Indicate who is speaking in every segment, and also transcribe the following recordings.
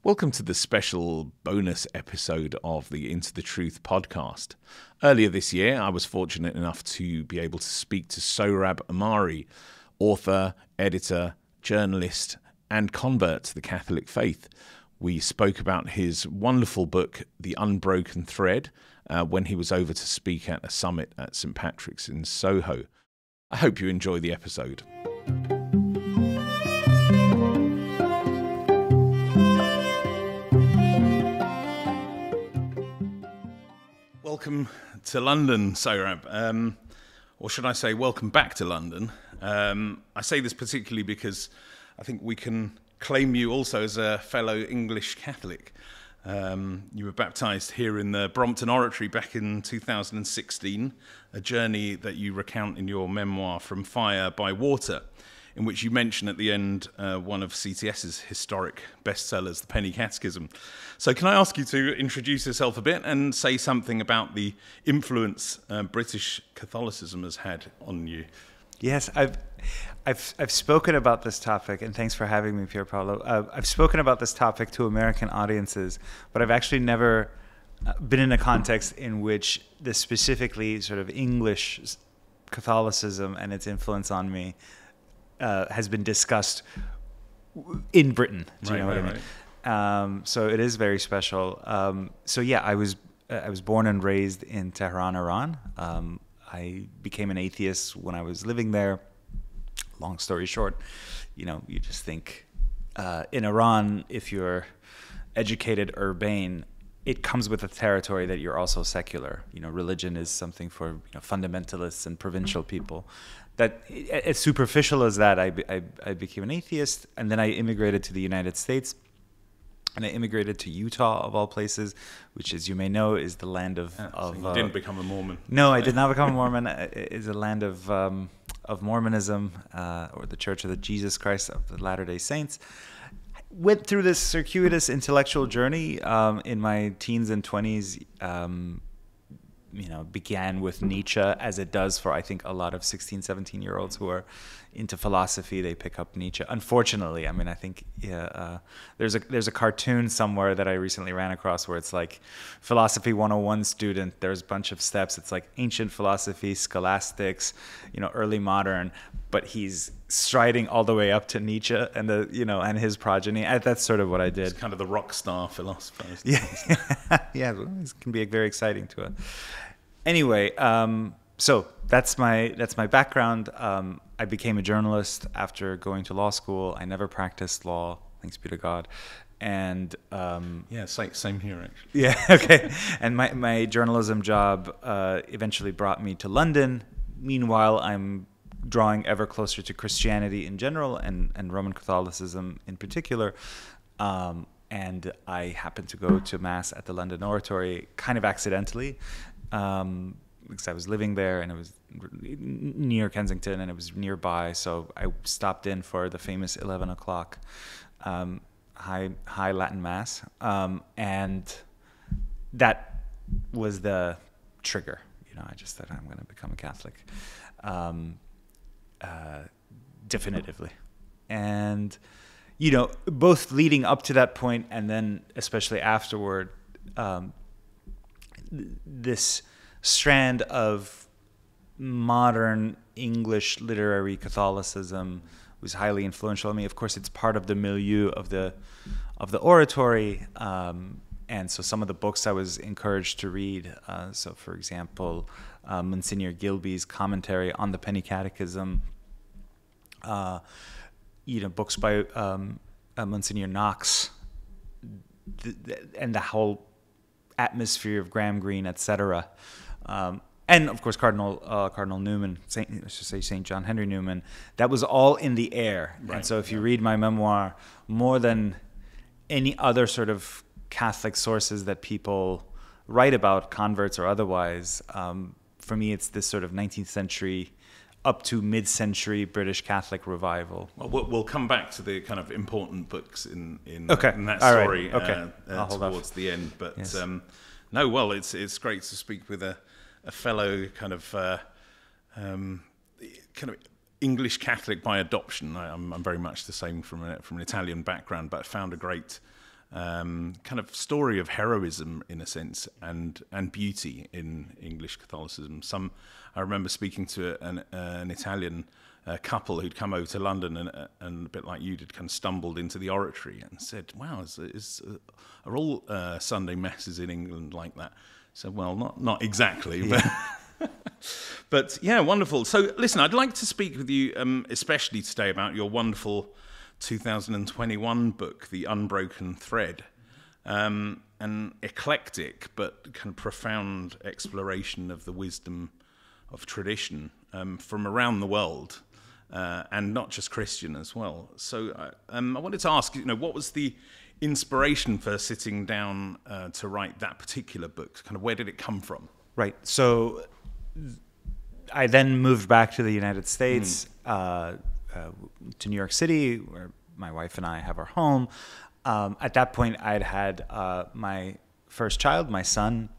Speaker 1: Welcome to the special bonus episode of the Into the Truth podcast. Earlier this year, I was fortunate enough to be able to speak to Sohrab Ahmari, author, editor, journalist, and convert to the Catholic faith. We spoke about his wonderful book, The Unbroken Thread, when he was over to speak at a summit at St Patrick's in Soho. I hope you enjoy the episode. Welcome to London, Sohrab, or should I say welcome back to London. I say this particularly because I think we can claim you also as a fellow English Catholic. You were baptised here in the Brompton Oratory back in 2016, a journey that you recount in your memoir, From Fire by Water, in which you mention at the end one of CTS's historic bestsellers, The Penny Catechism. So can I ask you to introduce yourself a bit and say something about the influence British Catholicism has had on you?
Speaker 2: Yes, I've spoken about this topic, and thanks for having me, Pier Paolo. I've spoken about this topic to American audiences, but I've actually never been in a context in which the specifically sort of English Catholicism and its influence on me has been discussed in Britain. Do you know what I mean? Right. So it is very special. So yeah, I was born and raised in Tehran, Iran. I became an atheist when I was living there. Long story short, you just think in Iran, if you're educated, urbane, it comes with a territory that you're also secular. Religion is something for fundamentalists and provincial people. That, as superficial as that, I became an atheist, and then I immigrated to the United States, and I immigrated to Utah, of all places, which, as you may know, is the land of...
Speaker 1: So you didn't become a Mormon.
Speaker 2: No, I did not become a Mormon. It is a land of Mormonism, or the Church of the Jesus Christ of the Latter-day Saints. Went through this circuitous intellectual journey in my teens and 20s. Began with Nietzsche, as it does for, I think, a lot of 16, 17-year-olds who are into philosophy. They pick up Nietzsche. Unfortunately, I think there's a cartoon somewhere that I recently ran across where it's like Philosophy 101 student. There's a bunch of steps. It's like ancient philosophy, scholastics, early modern, but he's striding all the way up to Nietzsche and and his progeny. That's sort of what I did.
Speaker 1: It's kind of the rock star philosopher.
Speaker 2: Yeah, yeah, it can be very exciting to it. Anyway, so that's my background. I became a journalist after going to law school. I never practiced law, thanks be to God. And
Speaker 1: yeah, same here actually.
Speaker 2: Yeah, okay. And my journalism job eventually brought me to London. Meanwhile, I'm drawing ever closer to Christianity in general and Roman Catholicism in particular. And I happened to go to Mass at the London Oratory kind of accidentally, because I was living there and it was near Kensington and it was nearby. So I stopped in for the famous 11 o'clock high Latin Mass. And that was the trigger. I just said, I'm going to become a Catholic. Definitively. And, both leading up to that point and then especially afterward, this strand of modern English literary Catholicism was highly influential on me. Of course, it's part of the milieu of the oratory. And so some of the books I was encouraged to read, so for example, Monsignor Gilbey's commentary on the Penny Catechism, books by Monsignor Knox, and the whole atmosphere of Graham Greene, etc. And of course Cardinal Newman, St. John Henry Newman. That was all in the air. Right. And so if you read my memoir, more than any other sort of Catholic sources that people write about, converts or otherwise, for me it's this sort of 19th century up to mid-century British Catholic revival.
Speaker 1: Well, we'll come back to the kind of important books in
Speaker 2: okay.
Speaker 1: in that story
Speaker 2: towards
Speaker 1: the end. But
Speaker 2: yes.
Speaker 1: It's great to speak with a fellow kind of English Catholic by adoption. I'm very much the same from an Italian background, but I found a great kind of story of heroism in a sense, and beauty in English Catholicism. I remember speaking to an Italian couple who'd come over to London and a bit like you did, kind of stumbled into the oratory and said, "Wow, are all Sunday masses in England like that?" So, well, not exactly, but yeah, wonderful. So, listen, I'd like to speak with you, especially today, about your wonderful 2021 book, The Unbroken Thread, an eclectic but kind of profound exploration of the wisdom of tradition from around the world, and not just Christian as well. So I wanted to ask, what was the inspiration for sitting down to write that particular book? Kind of where did it come from?
Speaker 2: Right. So I then moved back to the United States, to New York City, where my wife and I have our home. At that point, I'd had my first child, my son,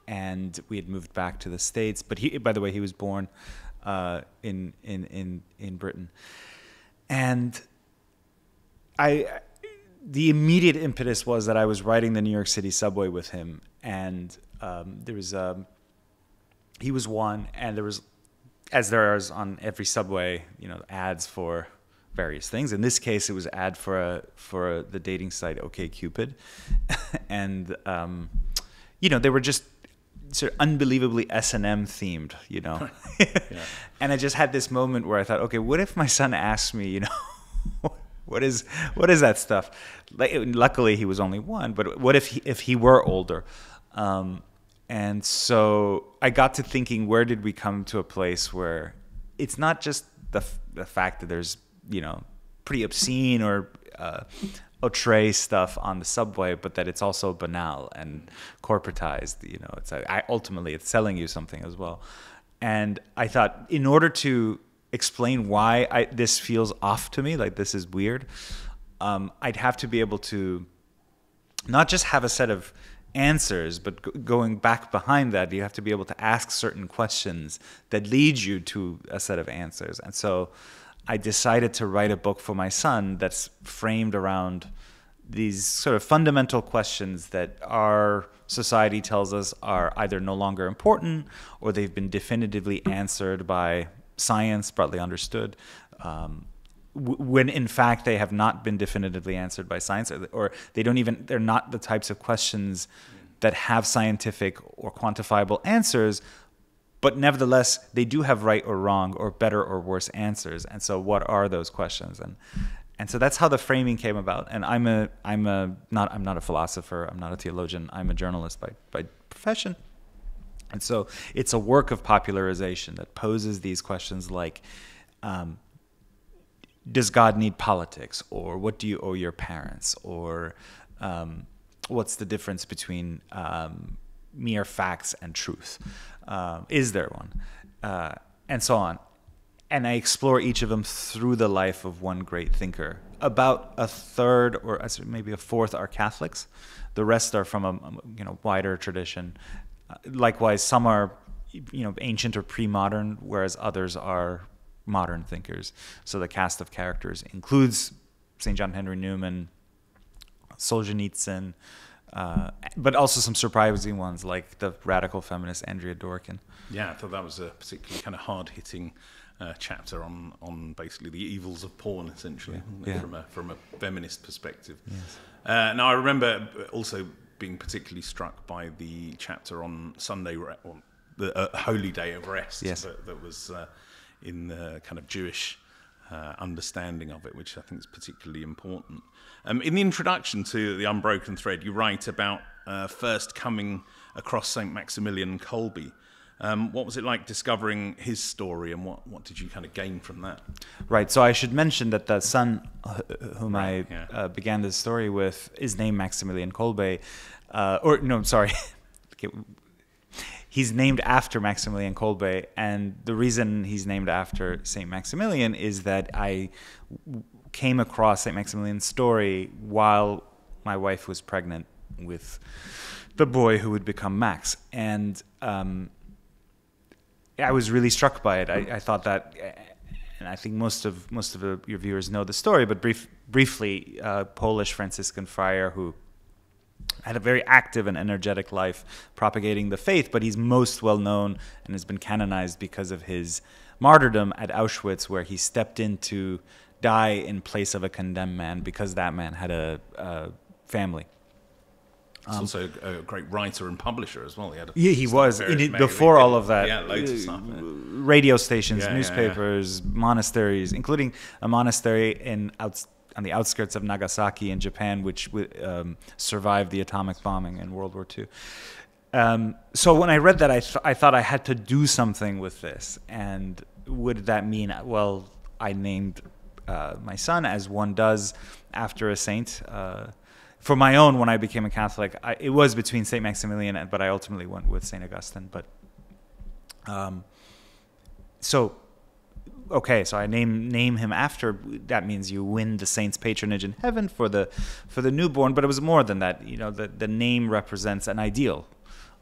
Speaker 2: and we had moved back to the States. But by the way, he was born in Britain, and the immediate impetus was that I was riding the New York City subway with him, and he was one, and there was, as there is on every subway, ads for various things. In this case, it was ad for the dating site OkCupid, and they were just sort of unbelievably S&M themed, Yeah. And I just had this moment where I thought, okay, what if my son asked me, what is that stuff? Luckily, he was only one, but what if he were older? And so I got to thinking, where did we come to a place where it's not just the fact that there's pretty obscene or outre stuff on the subway, but that it's also banal and corporatized. Ultimately it's selling you something as well. And I thought, in order to explain why this feels off to me, like this is weird, I'd have to be able to not just have a set of answers, but going back behind that, you have to be able to ask certain questions that lead you to a set of answers. And so I decided to write a book for my son that's framed around these sort of fundamental questions that our society tells us are either no longer important or they've been definitively answered by science, broadly understood, when in fact they have not been definitively answered by science, or they're not the types of questions that have scientific or quantifiable answers, but nevertheless they do have right or wrong or better or worse answers. And so what are those questions? And so that's how the framing came about. And I'm not a philosopher, I'm not a theologian, I'm a journalist by profession. And so it's a work of popularization that poses these questions like, does God need politics? Or what do you owe your parents? Or what's the difference between mere facts and truth? Is there one? And so on. And I explore each of them through the life of one great thinker. About a third or maybe a fourth are Catholics. The rest are from a wider tradition. Likewise, some are ancient or pre-modern, whereas others are modern thinkers. So the cast of characters includes St. John Henry Newman, Solzhenitsyn, but also some surprising ones like the radical feminist Andrea Dworkin.
Speaker 1: Yeah, I thought that was a particularly kind of hard-hitting chapter on basically the evils of porn, essentially, from a feminist perspective. Yes. Now, I remember also being particularly struck by the chapter on Sunday, or the Holy Day of Rest,
Speaker 2: yes,
Speaker 1: that was in the kind of Jewish understanding of it, which I think is particularly important. In the introduction to The Unbroken Thread, you write about first coming across St Maximilian Kolbe. What was it like discovering his story, and what did you kind of gain from that?
Speaker 2: Right, so I should mention that the son whom I began this story with is named Maximilian Kolbe. He's named after Maximilian Kolbe, and the reason he's named after St. Maximilian is that I came across St. Maximilian's story while my wife was pregnant with the boy who would become Max. And I was really struck by it. I thought that, and I think most of your viewers know the story, but briefly, Polish Franciscan friar who had a very active and energetic life propagating the faith, but he's most well known and has been canonized because of his martyrdom at Auschwitz, where he stepped in to die in place of a condemned man because that man had a family.
Speaker 1: He's also a great writer and publisher as well.
Speaker 2: He was before all of that.
Speaker 1: Yeah, loads of stuff.
Speaker 2: Radio stations, newspapers, monasteries, including a monastery on the outskirts of Nagasaki in Japan, which survived the atomic bombing in World War II. So when I read that, I thought I had to do something with this. And would that mean, well, I named my son, as one does after a saint. For my own, when I became a Catholic, it was between St Maximilian, but I ultimately went with St Augustine. But so I name him after. That means you win the saint's patronage in heaven for the newborn. But it was more than that. The name represents an ideal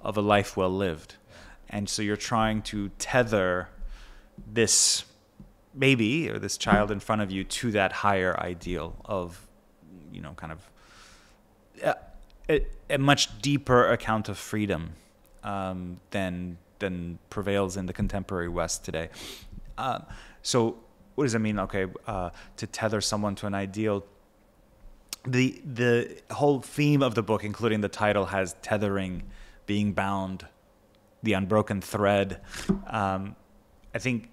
Speaker 2: of a life well lived, and so you're trying to tether this baby or this child in front of you to that higher ideal of, kind of a much deeper account of freedom than prevails in the contemporary West today. So what does it mean? Okay, to tether someone to an ideal. The whole theme of the book, including the title, has tethering, being bound, the unbroken thread. I think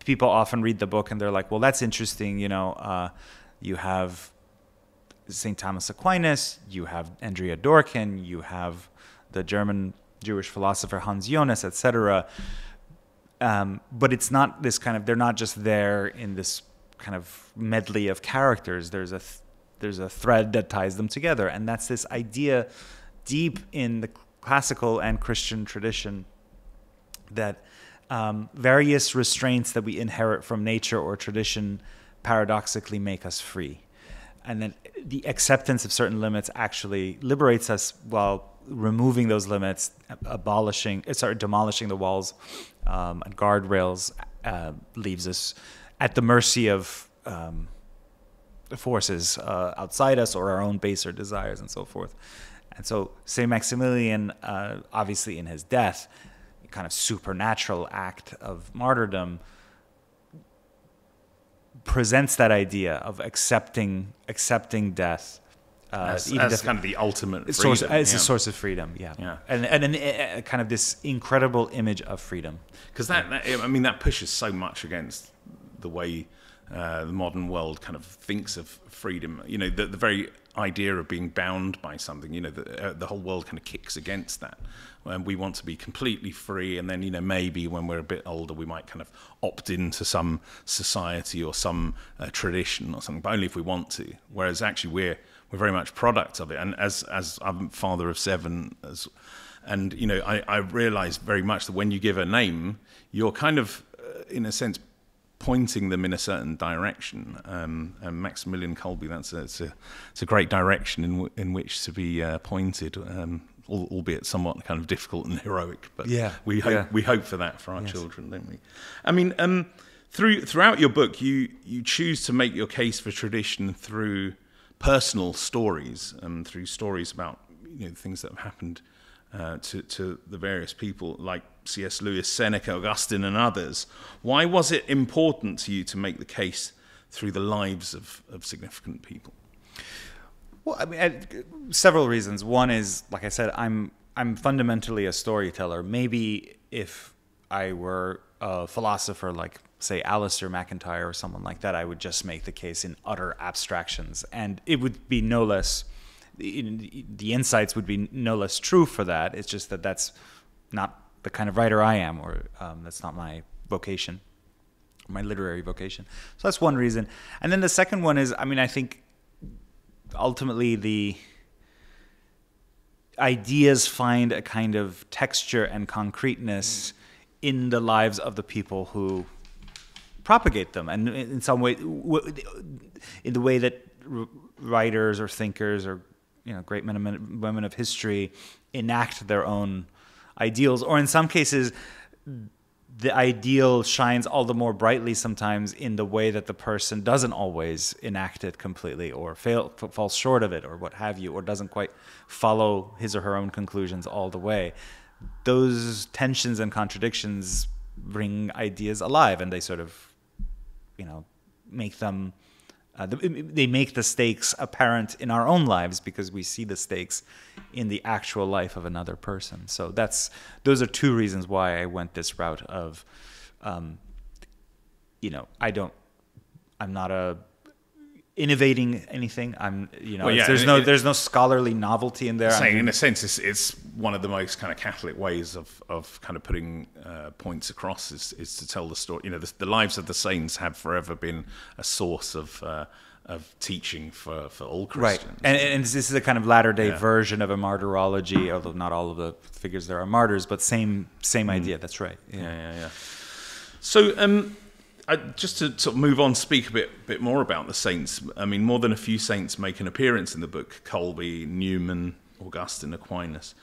Speaker 2: people often read the book and they're like, well, that's interesting. You have St. Thomas Aquinas, you have Andrea Dworkin, you have the German Jewish philosopher Hans Jonas, etc. But it's not this kind of, they're not just there in this kind of medley of characters. There's a thread that ties them together. And that's this idea deep in the classical and Christian tradition that various restraints that we inherit from nature or tradition paradoxically make us free. And then the acceptance of certain limits actually liberates us, while removing those limits, demolishing the walls and guardrails, leaves us at the mercy of forces outside us or our own baser desires and so forth. And so St. Maximilian, obviously in his death, kind of supernatural act of martyrdom, presents that idea of accepting death
Speaker 1: as kind of the ultimate
Speaker 2: source,
Speaker 1: freedom.
Speaker 2: as a source of freedom. Yeah. And kind of this incredible image of freedom.
Speaker 1: Because that pushes so much against the way the modern world kind of thinks of freedom. The very idea of being bound by something. The whole world kind of kicks against that. And we want to be completely free, and then maybe when we're a bit older we might kind of opt into some society or some tradition or something, but only if we want to. Whereas actually we're very much product of it. And as I'm father of 7, I realise very much that when you give a name, you're kind of in a sense pointing them in a certain direction. And Maximilian Kolbe, it's a great direction in which to be pointed. Albeit somewhat kind of difficult and heroic, but we hope for that for our children, don't we? I mean, throughout your book, you choose to make your case for tradition through personal stories, through stories about things that have happened to the various people like C.S. Lewis, Seneca, Augustine, and others. Why was it important to you to make the case through the lives of significant people?
Speaker 2: Well, I mean, several reasons. One is, like I said, I'm fundamentally a storyteller. Maybe if I were a philosopher like, say, Alistair MacIntyre or someone like that, I would just make the case in utter abstractions. And it would be no less, the insights would be no less true for that. It's just that that's not the kind of writer I am, or that's not my vocation, my literary vocation. So that's one reason. And then the second one is, I think ultimately the ideas find a kind of texture and concreteness in the lives of the people who propagate them, and in some way, in the way that writers or thinkers or great men and women of history enact their own ideals, or in some cases the ideal shines all the more brightly sometimes in the way that the person doesn't always enact it completely, or falls short of it, or what have you, or doesn't quite follow his or her own conclusions all the way. Those tensions and contradictions bring ideas alive, and they sort of, make them, they make the stakes apparent in our own lives because we see the stakes in the actual life of another person. So those are two reasons why I went this route of, I'm not innovating anything. There's no scholarly novelty in there.
Speaker 1: Saying, in a sense, it's one of the most kind of Catholic ways of kind of putting points across is to tell the story. The lives of the saints have forever been a source of teaching for all Christians.
Speaker 2: Right, and this is a kind of latter-day version of a martyrology, although not all of the figures there are martyrs, but same idea. That's right.
Speaker 1: Yeah. So, just to sort of move on, speak a bit more about the saints. I mean, more than a few saints make an appearance in the book: Kolbe, Newman, Augustine, Aquinas.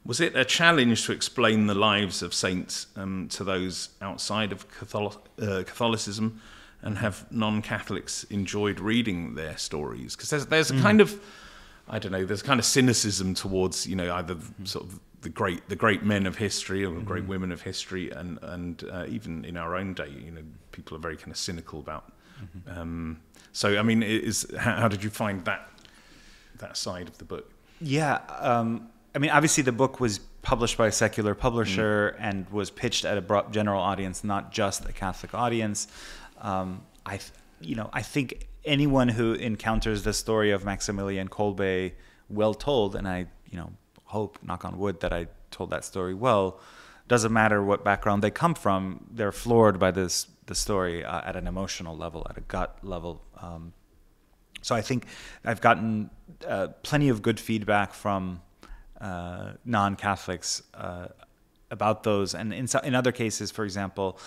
Speaker 1: Was it a challenge to explain the lives of saints to those outside of Catholicism? And have non-Catholics enjoyed reading their stories? Because there's a kind of, there's a kind of cynicism towards, either sort of the great men of history or great women of history, and even in our own day, people are very kind of cynical about. So, I mean, how did you find that side of the book?
Speaker 2: Yeah, I mean, obviously the book was published by a secular publisher and was pitched at a broad general audience, not just a Catholic audience. I think anyone who encounters the story of Maximilian Kolbe well told, and I, hope, knock on wood, that I told that story well, doesn't matter what background they come from, they're floored by the story at an emotional level, at a gut level. So I think I've gotten plenty of good feedback from non-Catholics about those, and in other cases, for example,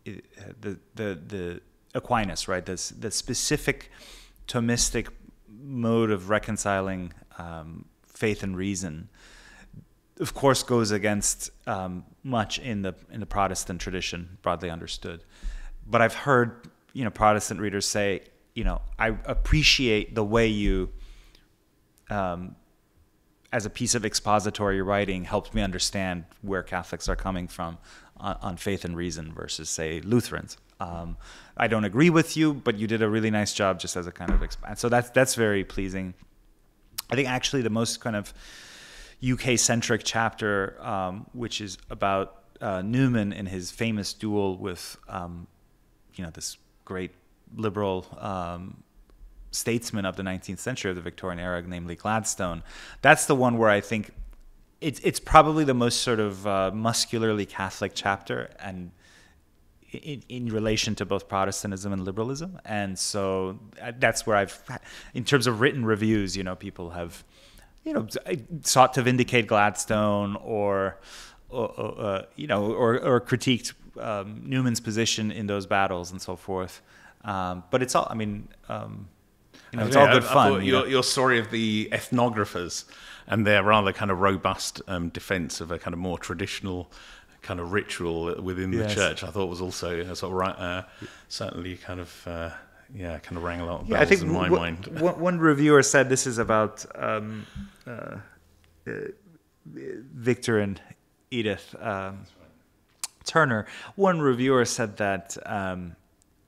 Speaker 2: the Aquinas, right? The specific Thomistic mode of reconciling faith and reason, of course, goes against much in the Protestant tradition, broadly understood. But I've heard Protestant readers say, I appreciate the way you, as a piece of expository writing, helped me understand where Catholics are coming from on faith and reason versus, say, Lutherans. I don't agree with you, but you did a really nice job just as a kind of expand. So that's very pleasing. I think actually the most kind of UK-centric chapter, which is about Newman in his famous duel with, this great liberal statesman of the 19th century, of the Victorian era, namely Gladstone. That's the one where I think it's probably the most sort of muscularly Catholic chapter, and in relation to both Protestantism and liberalism. And so that's where in terms of written reviews, people have, sought to vindicate Gladstone or critiqued Newman's position in those battles and so forth. But it's all, it's all good fun.
Speaker 1: Your story of the ethnographers and their rather kind of robust defense of a kind of more traditional kind of ritual within the church, I thought was also certainly kind of rang a lot of bells in my mind.
Speaker 2: One reviewer said, this is about Victor and Edith Turner. One reviewer said that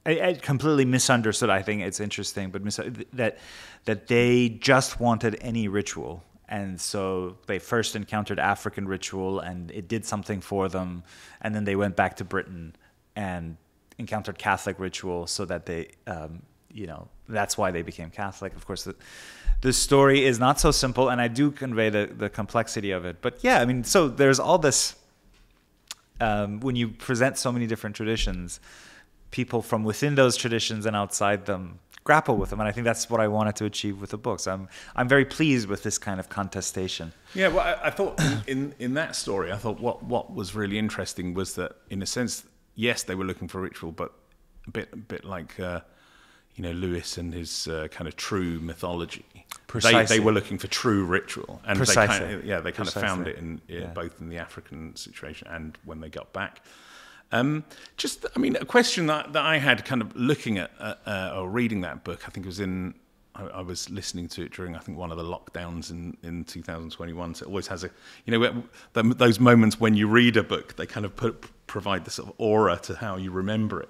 Speaker 2: I completely misunderstood. I think it's interesting, but that they just wanted any ritual. And so they first encountered African ritual, and it did something for them. And then they went back to Britain and encountered Catholic ritual, so that they, that's why they became Catholic. Of course, the story is not so simple, and I do convey the complexity of it. But yeah, so there's all this, when you present so many different traditions, people from within those traditions and outside them grapple with them, and I think that's what I wanted to achieve with the books. I'm very pleased with this kind of contestation.
Speaker 1: Yeah, well, I thought in that story, I thought what was really interesting was that, in a sense, yes, they were looking for ritual, but a bit like Lewis and his kind of true mythology. they were looking for true ritual, and they kind of found it in both in the African situation and when they got back. A question that I had kind of looking at or reading that book, I think it was I was listening to it during, I think, one of the lockdowns in 2021. So it always has those moments when you read a book, they kind of provide this sort of aura to how you remember it.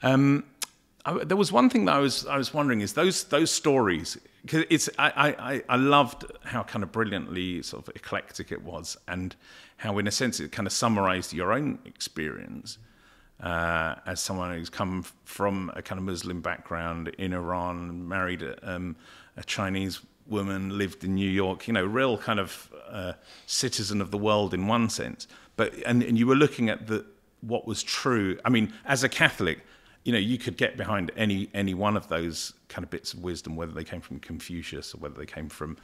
Speaker 1: There was one thing that I was wondering is those stories, because I loved how kind of brilliantly sort of eclectic it was, and how in a sense it kind of summarized your own experience as someone who's come from a kind of Muslim background in Iran, married a Chinese woman, lived in New York, real kind of citizen of the world in one sense. But and you were looking at what was true. I mean, as a Catholic, you could get behind any one of those kind of bits of wisdom, whether they came from Confucius or whether they came from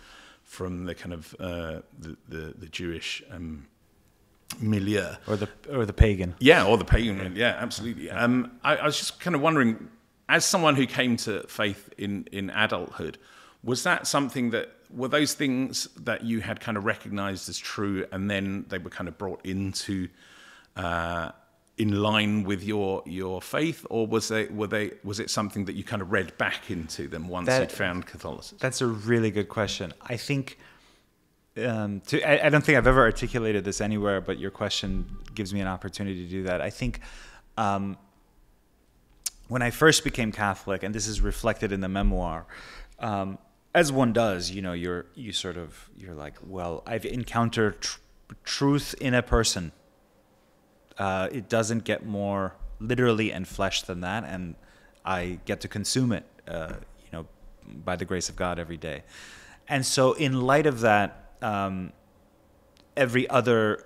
Speaker 1: the kind of the Jewish milieu
Speaker 2: or the pagan.
Speaker 1: Yeah, or the pagan. Yeah, absolutely. I was just kind of wondering, as someone who came to faith in adulthood, was that something were those things that you had kind of recognized as true, and then they were kind of brought into in line with your faith, or was it something that you kind of read back into them once you'd found Catholicism? That's
Speaker 2: a really good question. I think I don't think I've ever articulated this anywhere, but your question gives me an opportunity to do that. I think when I first became Catholic, and this is reflected in the memoir, as one does, you're like, well, I've encountered truth in a person. It doesn't get more literally and flesh than that, and I get to consume it, by the grace of God every day. And so, in light of that, every other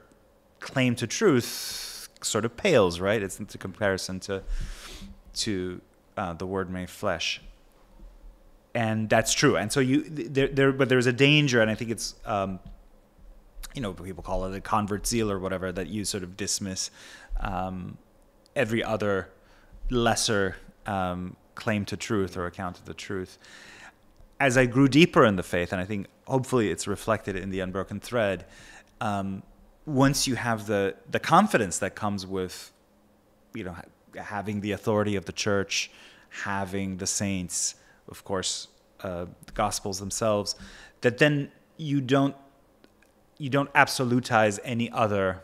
Speaker 2: claim to truth sort of pales, right? It's into comparison to the Word made flesh, and that's true. And so but there's a danger, and I think it's people call it a convert zeal or whatever, that you sort of dismiss every other lesser claim to truth or account of the truth. As I grew deeper in the faith, and I think hopefully it's reflected in the Unbroken Thread, once you have the confidence that comes with, having the authority of the church, having the saints, of course, the Gospels themselves, that then you don't absolutize any other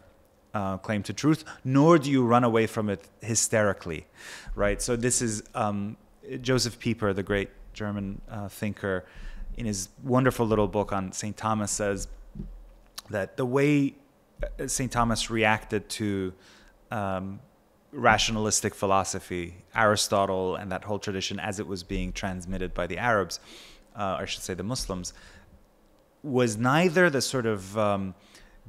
Speaker 2: claim to truth, nor do you run away from it hysterically, right? So this is Joseph Pieper, the great German thinker, in his wonderful little book on St. Thomas, says that the way St. Thomas reacted to rationalistic philosophy, Aristotle and that whole tradition as it was being transmitted by the Arabs, I should say the Muslims, was neither the sort of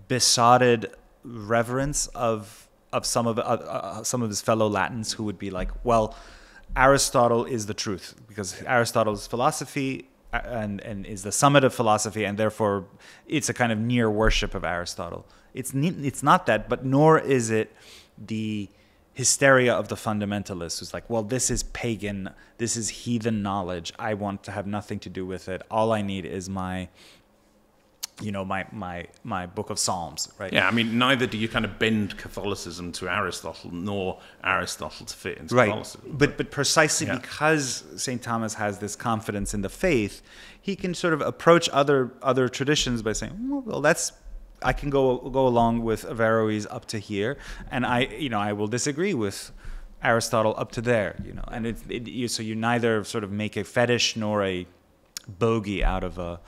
Speaker 2: besotted reverence of some of his fellow Latins who would be like, well, Aristotle is the truth because Aristotle's philosophy and is the summit of philosophy, and therefore it's a kind of near worship of Aristotle. It's not that, but nor is it the hysteria of the fundamentalist who's like, well, this is pagan, this is heathen knowledge, I want to have nothing to do with it. All I need is my book of Psalms, right?
Speaker 1: Yeah, I mean, neither do you kind of bend Catholicism to Aristotle, nor Aristotle to fit into Catholicism.
Speaker 2: But precisely because St. Thomas has this confidence in the faith, he can sort of approach other traditions by saying, well, I can go along with Averroes up to here, and I will disagree with Aristotle up to there, and so you neither sort of make a fetish nor a bogey out of a.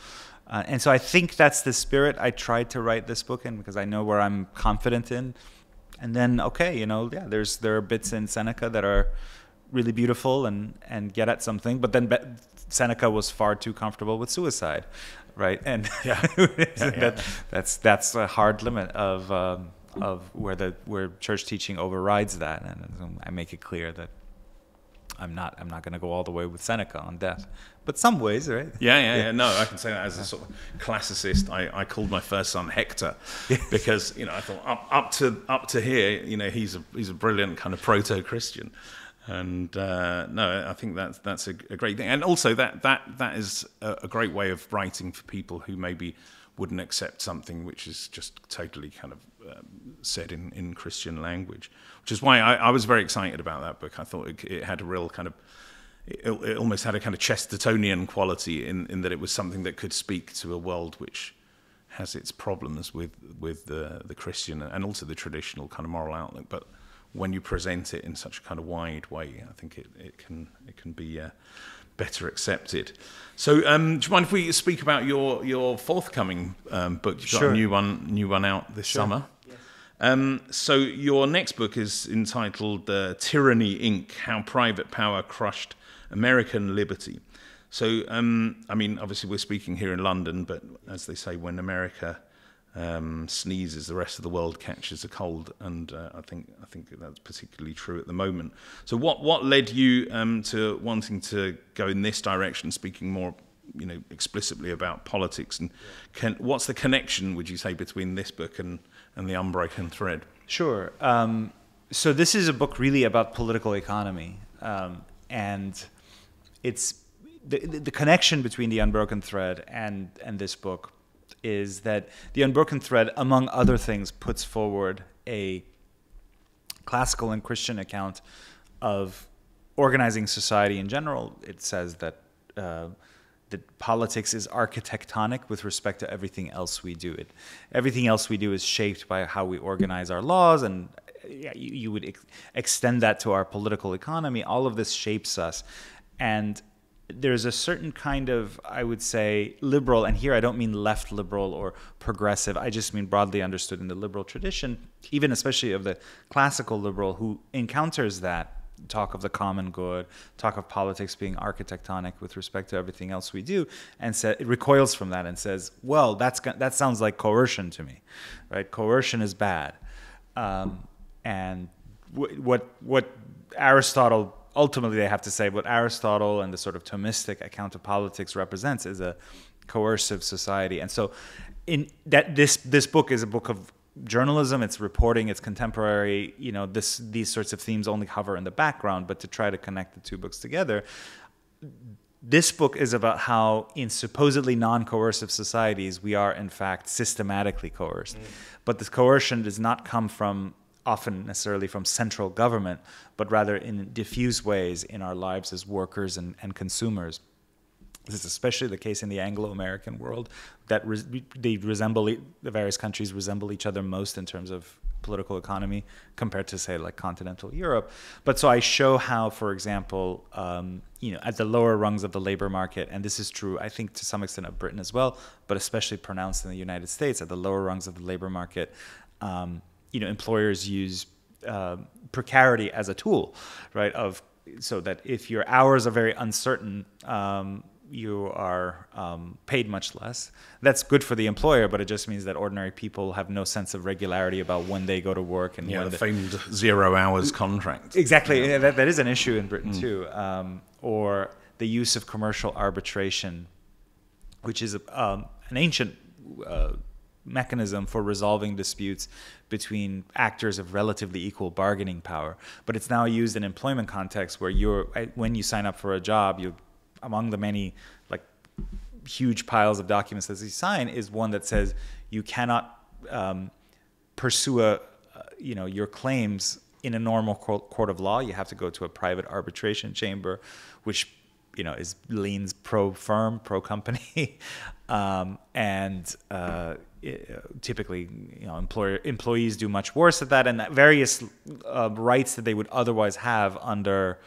Speaker 2: And so I think that's the spirit I tried to write this book in, because I know where I'm confident in. And then, there are bits in Seneca that are really beautiful and get at something. But then Seneca was far too comfortable with suicide, right? And that's a hard limit of where church teaching overrides that. And I make it clear that I'm not going to go all the way with Seneca on death, but some ways, right?
Speaker 1: Yeah. No, I can say that as a sort of classicist. I called my first son Hector because I thought up to here, he's a brilliant kind of proto-Christian. And no, I think that's a great thing, and also that is a great way of writing for people who maybe wouldn't accept something which is just totally kind of said in Christian language, which is why I was very excited about that book. I thought it had a real kind of, it almost had a kind of Chestertonian quality in that it was something that could speak to a world which has its problems with the Christian and also the traditional kind of moral outlook, but when you present it in such a kind of wide way, I think it can be better accepted. So, do you mind if we speak about your forthcoming book? You've got
Speaker 2: Sure.
Speaker 1: a new one out this summer. Yes. So your next book is entitled "Tyranny, Inc.: How Private Power Crushed American Liberty." So, I mean, obviously we're speaking here in London, but as they say, when America sneezes, the rest of the world catches a cold, and I think that's particularly true at the moment. So, what led you to wanting to go in this direction, speaking more, explicitly about politics, and what's the connection, would you say, between this book and the Unbroken Thread?
Speaker 2: Sure. So this is a book really about political economy, and it's the connection between the Unbroken Thread and this book is that the Unbroken Thread, among other things, puts forward a classical and Christian account of organizing society in general. It says that politics is architectonic with respect to everything else we do. Everything else we do is shaped by how we organize our laws, and you would extend that to our political economy. All of this shapes us. And there's a certain kind of, I would say, liberal, and here I don't mean left liberal or progressive, I just mean broadly understood in the liberal tradition, even especially of the classical liberal, who encounters that talk of the common good, talk of politics being architectonic with respect to everything else we do, and it recoils from that and says, well, that sounds like coercion to me, right? Coercion is bad. And what Aristotle, ultimately they have to say, what Aristotle and the sort of Thomistic account of politics represents is a coercive society. And so this book is a book of journalism, it's reporting, it's contemporary, these sorts of themes only hover in the background, but to try to connect the two books together, this book is about how in supposedly non-coercive societies we are in fact systematically coerced. But this coercion does not come from often necessarily from central government, but rather in diffuse ways in our lives as workers and consumers. This is especially the case in the Anglo-American world, that the various countries resemble each other most in terms of political economy compared to, say, like continental Europe. But so I show how, for example, at the lower rungs of the labor market, and this is true, I think, to some extent of Britain as well, but especially pronounced in the United States, at the lower rungs of the labor market, employers use precarity as a tool, right? So that if your hours are very uncertain, you are paid much less. That's good for the employer, but it just means that ordinary people have no sense of regularity about when they go to work and
Speaker 1: the famed 0 hours contract.
Speaker 2: Exactly, yeah. That is an issue in Britain too. Or the use of commercial arbitration, which is an ancient mechanism for resolving disputes between actors of relatively equal bargaining power, but it's now used in employment contexts where when you sign up for a job, among the many like huge piles of documents that you sign is one that says you cannot pursue your claims in a normal court of law. You have to go to a private arbitration chamber, which leans pro firm, pro company, and typically employees do much worse at that, and that various rights that they would otherwise have under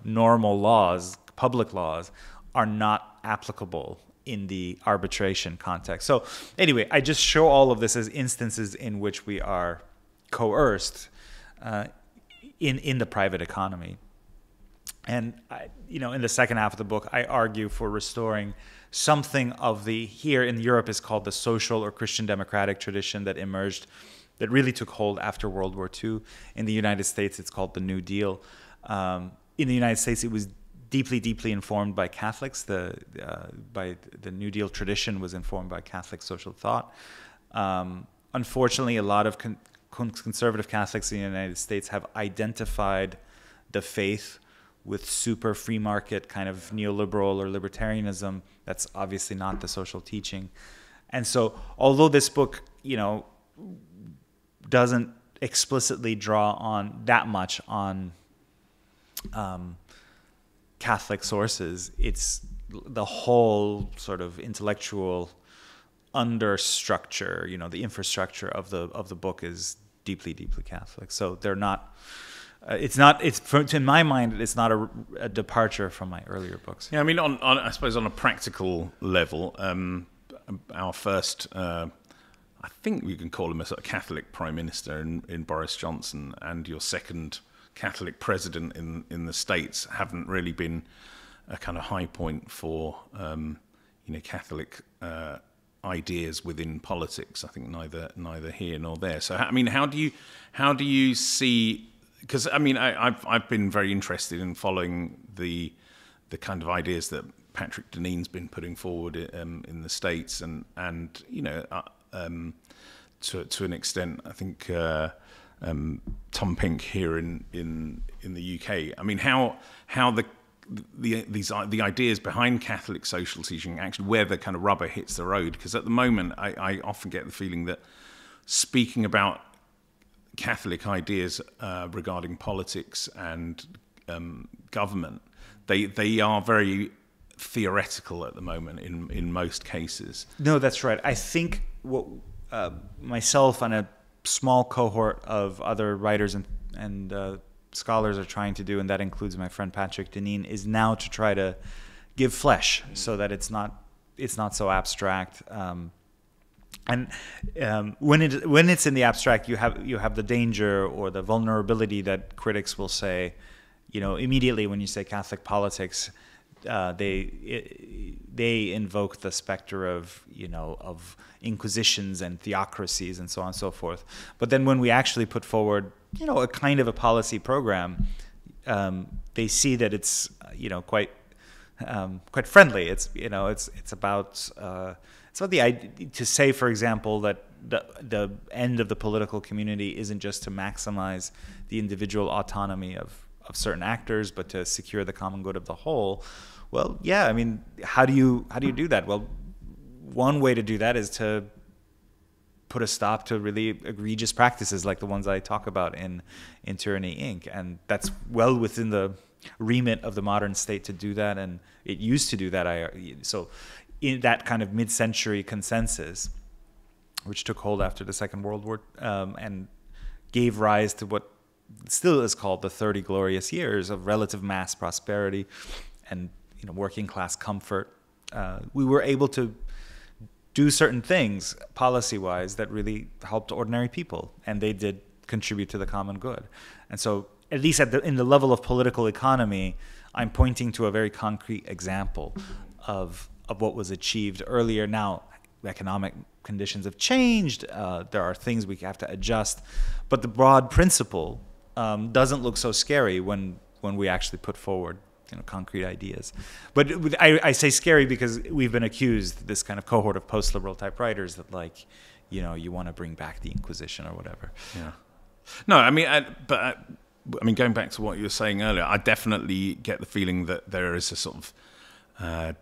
Speaker 2: normal laws, public laws, are not applicable in the arbitration context. So anyway, I just show all of this as instances in which we are coerced in the private economy. And in the second half of the book, I argue for restoring something of here in Europe is called the social or Christian democratic tradition that emerged, that really took hold after World War II. In the United States, it's called the New Deal. In the United States, it was deeply, deeply informed by Catholics. By the New Deal tradition was informed by Catholic social thought. Unfortunately, a lot of conservative Catholics in the United States have identified the faith with super free market kind of neoliberal or libertarianism. That's obviously not the social teaching. And so although this book, doesn't explicitly draw on that much on Catholic sources, it's the whole sort of intellectual understructure, the infrastructure of the book is deeply, deeply Catholic. So they're not. In my mind, it's not a departure from my earlier books.
Speaker 1: Yeah, I mean, I suppose on a practical level, our first, I think we can call him a sort of Catholic prime minister in Boris Johnson, and your second Catholic president in the States haven't really been a kind of high point for Catholic ideas within politics. I think neither here nor there. So I mean, how do you see? Because I mean, I've been very interested in following the kind of ideas that Patrick Deneen's been putting forward in the States, and to an extent, I think Tom Pink here in the UK. I mean, how the ideas behind Catholic social teaching actually, where the kind of rubber hits the road. Because at the moment, I often get the feeling that speaking about Catholic ideas regarding politics and government, they are very theoretical at the moment in most cases.
Speaker 2: No, that's right. I think what myself and a small cohort of other writers and scholars are trying to do, and that includes my friend Patrick Deneen, is now to try to give flesh so that it's not so abstract. And when it's in the abstract, you have the danger or the vulnerability that critics will say, immediately when you say Catholic politics, they invoke the specter of inquisitions and theocracies and so on and so forth. But then when we actually put forward a kind of a policy program, they see that it's quite friendly. It's about the idea to say, for example, that the end of the political community isn't just to maximize the individual autonomy of certain actors, but to secure the common good of the whole. Well, yeah, I mean, how do you do that? Well, one way to do that is to put a stop to really egregious practices like the ones I talk about in Tyranny, Inc. And that's well within the remit of the modern state to do that, and it used to do that. So in that kind of mid-century consensus, which took hold after the Second World War and gave rise to what still is called the 30 glorious years of relative mass prosperity and working class comfort, we were able to do certain things policy-wise that really helped ordinary people, and they did contribute to the common good. And so, at least in the level of political economy, I'm pointing to a very concrete example of what was achieved earlier. Now, economic conditions have changed. There are things we have to adjust, but the broad principle doesn't look so scary when we actually put forward concrete ideas. But I say scary because we've been accused, this kind of cohort of post-liberal type writers, that you want to bring back the Inquisition or whatever.
Speaker 1: Yeah. No, I mean, but going back to what you were saying earlier, I definitely get the feeling that there is a sort of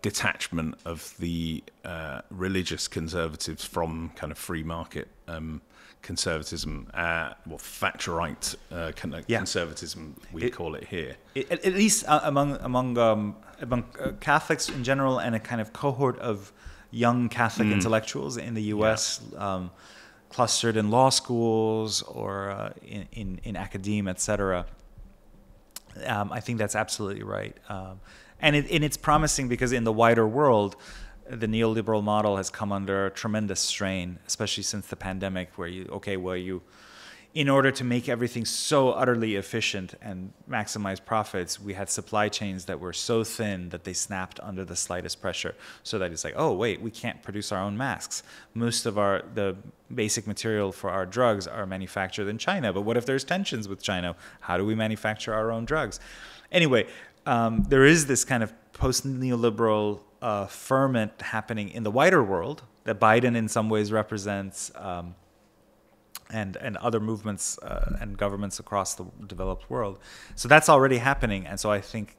Speaker 1: detachment of the religious conservatives from kind of free market conservatishm, Thatcherite conservatism, we call it here.
Speaker 2: At least among Catholics in general, and a kind of cohort of young Catholic intellectuals in the U.S., clustered in law schools or in academia, etc. I think that's absolutely right. And it's promising because in the wider world, the neoliberal model has come under tremendous strain, especially since the pandemic, where in order to make everything so utterly efficient and maximize profits, we had supply chains that were so thin that they snapped under the slightest pressure. So that it's like, oh wait, we can't produce our own masks. Most of the basic material for our drugs are manufactured in China. But what if there's tensions with China? How do we manufacture our own drugs? Anyway, there is this kind of post-neoliberal ferment happening in the wider world that Biden in some ways represents, and other movements and governments across the developed world. So that's already happening. And so I think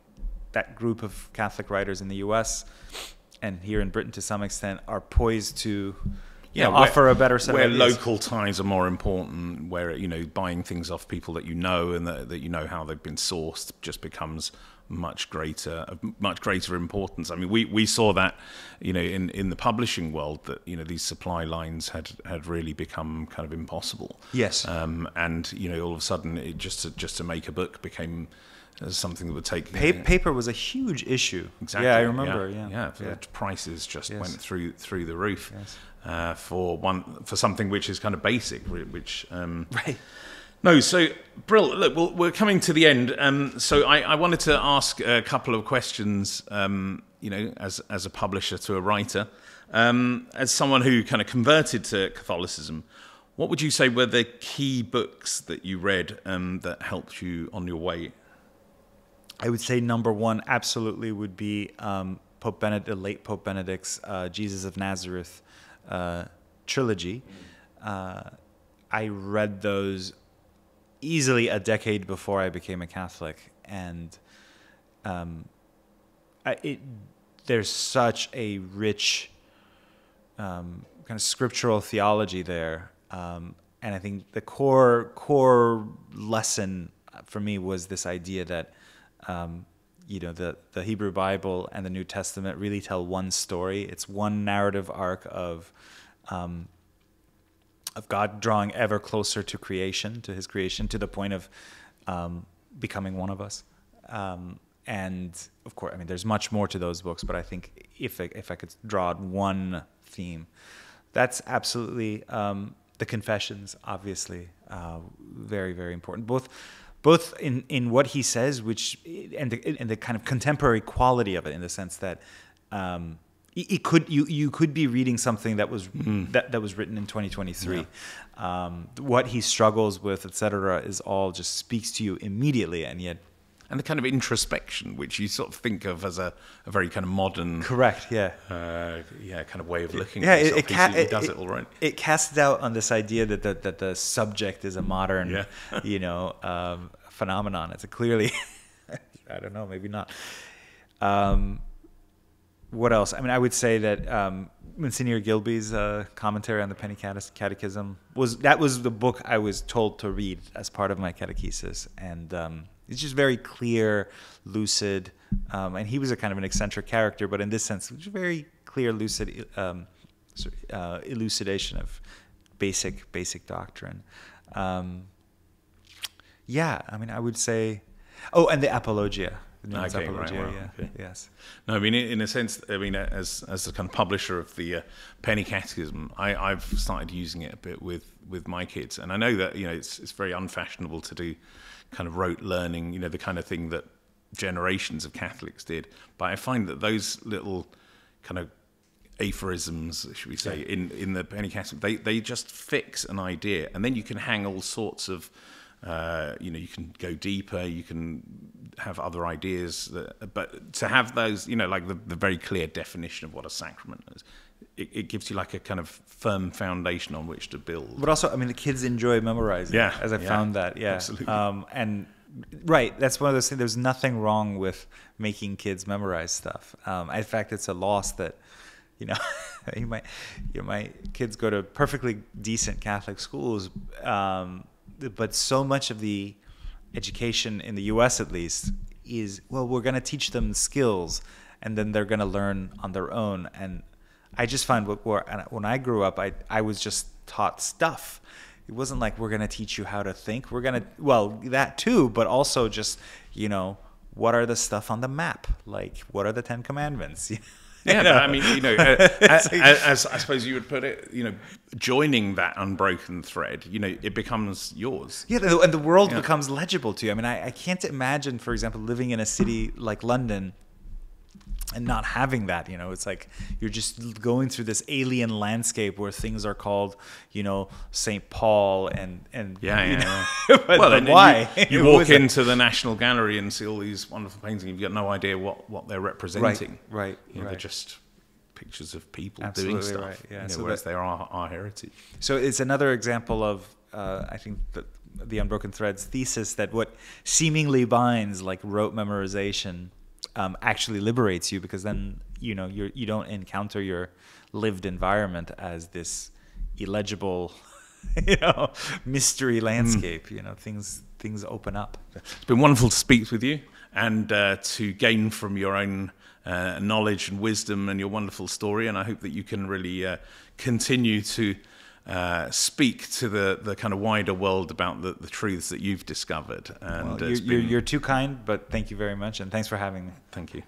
Speaker 2: that group of Catholic writers in the U.S. and here in Britain to some extent are poised to offer a better set of ideas.
Speaker 1: Where local ties are more important, where, buying things off people that you know and that you know how they've been sourced just becomes much greater importance. I mean, we saw that, in the publishing world, that, these supply lines had really become kind of impossible.
Speaker 2: Yes.
Speaker 1: And, all of a sudden, it just to make a book became something that would take...
Speaker 2: Paper was a huge issue.
Speaker 1: Exactly.
Speaker 2: Yeah, I remember.
Speaker 1: The prices just went through the roof.
Speaker 2: Yes.
Speaker 1: For something which is kind of basic, which...
Speaker 2: Right.
Speaker 1: No, so, Brill, look, we're coming to the end. So I wanted to ask a couple of questions, as a publisher to a writer. As someone who kind of converted to Catholicism, what would you say were the key books that you read that helped you on your way?
Speaker 2: I would say number one absolutely would be the late Pope Benedict's Jesus of Nazareth trilogy. I read those easily a decade before I became a Catholic, and there's such a rich kind of scriptural theology there, and I think the core lesson for me was this idea that the Hebrew Bible and the New Testament really tell one story. It's one narrative arc of God drawing ever closer to creation, to his creation, to the point of becoming one of us. And of course, I mean, there's much more to those books, but I think if I could draw out one theme, that's absolutely the Confessions, obviously, very, very important. Both in what he says, and the kind of contemporary quality of it, in the sense that you could be reading something that was that was written in 2023. Yeah. What he struggles with, etc., is all just speaks to you immediately, and
Speaker 1: the kind of introspection, which you sort of think of as a very kind of modern,
Speaker 2: correct,
Speaker 1: kind of way of looking at yourself. He does it all right.
Speaker 2: It casts doubt on this idea that the subject is a modern, phenomenon. It's a clearly, I don't know, maybe not. What else? I mean, I would say that Monsignor Gilby's commentary on the Penny Catechism was the book I was told to read as part of my catechesis, and it's just very clear, lucid, and he was a kind of an eccentric character, but in this sense, it was a very clear, lucid elucidation of basic doctrine. I mean, I would say, and the Apologia.
Speaker 1: Okay,
Speaker 2: Apologia,
Speaker 1: right,
Speaker 2: yeah.
Speaker 1: Okay.
Speaker 2: Yes.
Speaker 1: No, I mean, in a sense, I mean, as the kind of publisher of the Penny Catechism, I've started using it a bit with my kids, and I know that it's very unfashionable to do kind of rote learning, the kind of thing that generations of Catholics did. But I find that those little kind of aphorisms, should we say, in the Penny Catechism, they just fix an idea, and then you can hang all sorts of. You can go deeper, you can have other ideas, but to have those, like the very clear definition of what a sacrament is, it gives you like a kind of firm foundation on which to build.
Speaker 2: But also, I mean, the kids enjoy memorizing, as I found that,
Speaker 1: absolutely.
Speaker 2: And right, that's one of those things. There's nothing wrong with making kids memorize stuff. In fact, it's a loss that, my kids go to perfectly decent Catholic schools. But so much of the education in the U.S., at least, is, we're going to teach them skills, and then they're going to learn on their own. And I just find when I grew up, I was just taught stuff. It wasn't like, we're going to teach you how to think. We're going to, that too, but also just, what are the stuff on the map? Like, what are the 10 Commandments?
Speaker 1: Yeah, but I mean, as I suppose you would put it, joining that unbroken thread, it becomes yours.
Speaker 2: Yeah, and the world becomes legible to you. I mean, I can't imagine, for example, living in a city like London and not having that. It's like you're just going through this alien landscape where things are called, St. Paul and but why?
Speaker 1: You walk into the National Gallery and see all these wonderful paintings. You've got no idea what they're representing.
Speaker 2: Right.
Speaker 1: They're just pictures of people
Speaker 2: Absolutely
Speaker 1: doing stuff.
Speaker 2: Right. Yeah.
Speaker 1: Whereas they are our heritage.
Speaker 2: So it's another example of I think the Unbroken Threads thesis that what seemingly binds, like rote memorization, actually liberates you, because then you don't encounter your lived environment as this illegible mystery landscape. Things open up.
Speaker 1: It's been wonderful to speak with you and to gain from your own knowledge and wisdom and your wonderful story, and I hope that you can really continue to speak to the kind of wider world about the truths that you've discovered. And
Speaker 2: you're too kind, but thank you very much, and thanks for having me.
Speaker 1: Thank you.